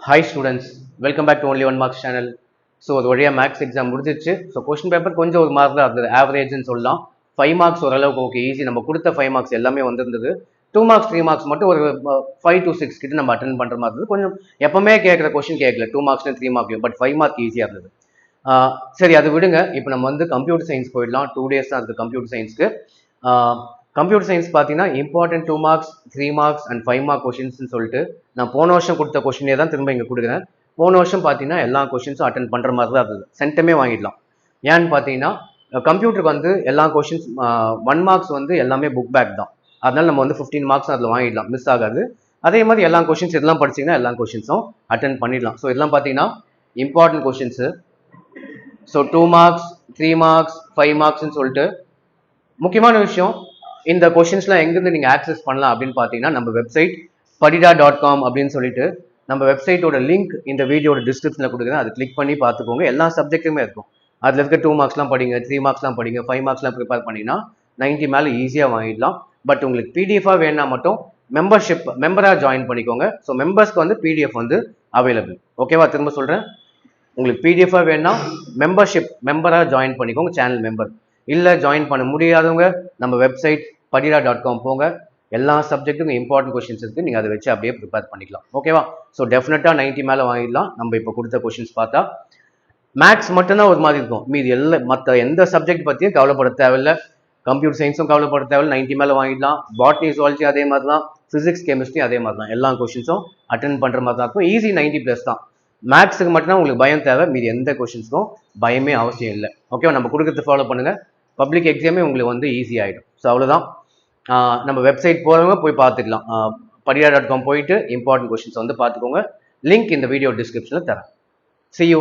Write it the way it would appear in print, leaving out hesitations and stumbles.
Hi students, welcome back to Only One Marks channel. So அது வழியாக maths exam முடிஞ்சிச்சு. So question paper கொஞ்சம் ஒரு மார்க் தான் இருந்தது, ஆவரேஜ்னு சொல்லலாம். 5 மார்க்ஸ் ஓரளவுக்கு ஓகே, ஈஸி. நம்ம கொடுத்த 5 மார்க்ஸ் எல்லாமே வந்திருந்தது. 2 மார்க்ஸ் 3 மார்க்ஸ் மட்டும் ஒரு 5 to 6 கிட்ட நம்ம அட்டன் பண்ணுற மாதிரி இருந்தது. கொஞ்சம் எப்பவுமே கேட்குற கொஸ்டின் கேட்கல 2 மார்க்ஸ்ல 3 மார்க்லையும், பட் 5 மார்க் ஈஸியாக இருந்தது. சரி, அது விடுங்க. இப்போ நம்ம வந்து கம்ப்யூட்டர் சயின்ஸ் போயிடலாம். 2 days தான் இருக்குது கம்ப்யூட்டர் சயின்ஸ்க்கு. கம்ப்யூட்டர் சயின்ஸ் பார்த்தீங்கன்னா important 2 marks 3 marks and 5 mark கொஷின்ஸ்னு சொல்லிட்டு நான் போன வருஷம் கொடுத்த கொஷினே தான் திரும்ப இங்கே கொடுக்குறேன். போன வருஷம் பார்த்தீங்கன்னா எல்லா கொஷின்ஸும் அட்டன் பண்ணுற மாதிரி தான் இருந்தது, சென்டமே வாங்கிடலாம். ஏன்னு பார்த்தீங்கன்னா கம்ப்யூட்டருக்கு வந்து எல்லா கொஷின்ஸ் 1 மார்க்ஸ் வந்து எல்லாமே புக் பேக் தான். அதனால நம்ம வந்து 15 மார்க்ஸ் அதில் வாங்கிடலாம், மிஸ் ஆகாது. அதே மாதிரி எல்லா கொஷின்ஸ் இதெல்லாம் படிச்சிங்கன்னா எல்லா கொஷின்ஸும் அட்டன் பண்ணிடலாம். ஸோ இதெல்லாம் பார்த்தீங்கன்னா important questions. So 2 marks 3 marks 5 மார்க்ஸ்ன்னு சொல்லிட்டு முக்கியமான விஷயம், இந்த கொஷின்ஸ்லாம் எங்கேருந்து நீங்கள் ஆக்சஸ் பண்ணலாம் அப்படின்னு பார்த்தீங்கன்னா நம்ம வெப்சைட் padida.com அப்படின்னு சொல்லிட்டு நம்ம வெப்சைட்டோட லிங்க் இந்த வீடியோட டிஸ்கிரிப்ஷனில் கொடுக்குறேன். அது கிளிக் பண்ணி பார்த்துக்கோங்க. எல்லா சப்ஜெக்ட்டுமே இருக்கும். அதில் இருக்க 2 மார்க்ஸ்லாம் படிங்க, 3 மார்க்ஸ்லாம் படிங்க, 5 மார்க்ஸ்லாம் ப்ரிப்பேர் பண்ணிங்கன்னா 90 மேலே ஈஸியாக வாங்கிடலாம். பட் உங்களுக்கு பிடிஎஃபாக வேணா மட்டும் மெம்பராக ஜாயின் பண்ணிக்கோங்க. ஸோ மெம்பர்ஸ்க்கு வந்து பிடிஎஃப் வந்து அவைலபிள். ஓகேவா? திரும்ப சொல்கிறேன், உங்களுக்கு பிடிஎஃபாக வேணா மெம்பராக ஜாயின் பண்ணிக்கோங்க, சேனல் மெம்பர். இல்லை ஜாயின் பண்ண முடியாதவங்க நம்ம வெப்சைட் padida.com போங்க. எல்லா சப்ஜெக்ட்டுக்கும் இம்பார்ட்டன்ட் கொஷின்ஸ் இருக்குது, நீங்கள் அதை வச்சு அப்படியே ப்ரிப்பேர் பண்ணிக்கலாம். ஓகேவா? ஸோ டெஃபினட்டாக 90 மேலே வாங்கிடலாம். நம்ம இப்போ கொடுத்த கொஷின்ஸ் பார்த்தா மேக்ஸ் மட்டும்தான் ஒரு மாதிரி இருக்கும், மீது மற்ற எந்த சப்ஜெக்ட் பற்றியும் கவலைப்பட தேவையில்லை. கம்ப்யூட்டர் சயின்ஸும் கவலைப்பட தேவையில்லை, 90 மேலே வாங்கிடலாம். பாட்னி ஜுவாலஜி அதே மாதிரி தான், ஃபிசிக்ஸ் கெமிஸ்ட்ரி அதே மாதிரி தான். எல்லா கொஷின்ஸும் அட்டன் பண்ணுற மாதிரி தான் இருக்கும். ஈஸி 90+ தான். மேக்ஸுக்கு மட்டும்தான் உங்களுக்கு பயம் தேவை, மீது எந்த கொஷின்ஸுக்கும் பயமே அவசியம் இல்லை. ஓகேவா? நம்ம கொடுக்கறது ஃபாலோ பண்ணுங்கள், பப்ளிக் எக்ஸாமே உங்களுக்கு வந்து ஈஸி ஆகிடும். ஸோ அவ்வளோதான். நம்ம வெப்சைட் போகிறவங்க போய் பார்த்துக்கலாம். padida.com போயிட்டு இம்பார்ட்டன்ட் கொஷின்ஸ் வந்து பார்த்துக்கோங்க. லிங்க் இந்த வீடியோ டிஸ்கிரிப்ஷனில் தரேன். See you.